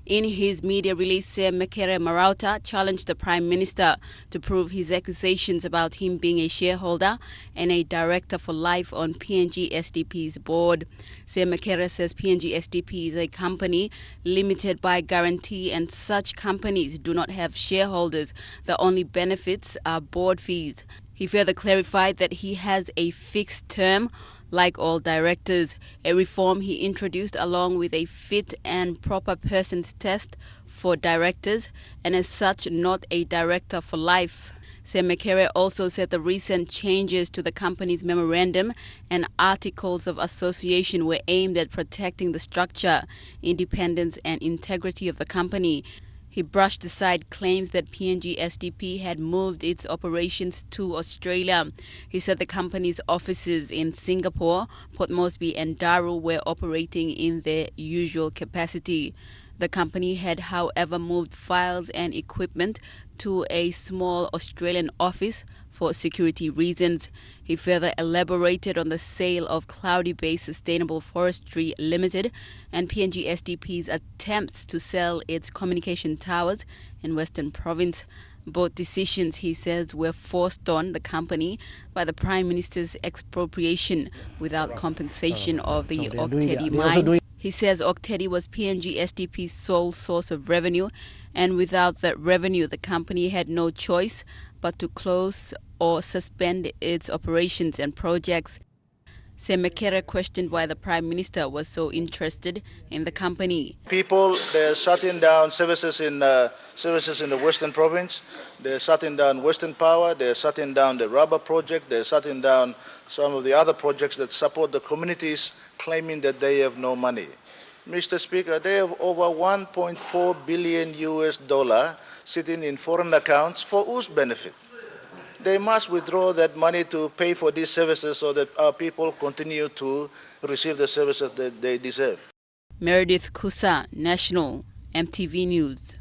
In his media release, Mekere Marauta challenged the Prime Minister to prove his accusations about him being a shareholder and a director for life on PNG SDP's board. Mekere says PNG SDP is a company limited by guarantee and such companies do not have shareholders. The only benefits are board fees. He further clarified that he has a fixed term like all directors, a reform he introduced along with a fit and proper persons test for directors and as such not a director for life. Mekere also said the recent changes to the company's memorandum and articles of association were aimed at protecting the structure, independence and integrity of the company. He brushed aside claims that PNG SDP had moved its operations to Australia. He said the company's offices in Singapore, Port Moresby and Daru were operating in their usual capacity. The company had, however, moved files and equipment to a small Australian office for security reasons. He further elaborated on the sale of Cloudy Bay Sustainable Forestry Limited and PNG SDP's attempts to sell its communication towers in Western Province. Both decisions, he says, were forced on the company by the Prime Minister's expropriation without compensation of the Ok Tedi mine. He says Ok Tedi was PNG SDP's sole source of revenue, and without that revenue, the company had no choice but to close or suspend its operations and projects. Mekere questioned why the Prime Minister was so interested in the company. People, they're shutting down services in the Western Province. They're shutting down Western Power. They're shutting down the rubber project. They're shutting down some of the other projects that support the communities, claiming that they have no money. Mr. Speaker, they have over 1.4 billion US dollar sitting in foreign accounts for whose benefit? They must withdraw that money to pay for these services so that our people continue to receive the services that they deserve. Meredith Kusa, National, MTV News.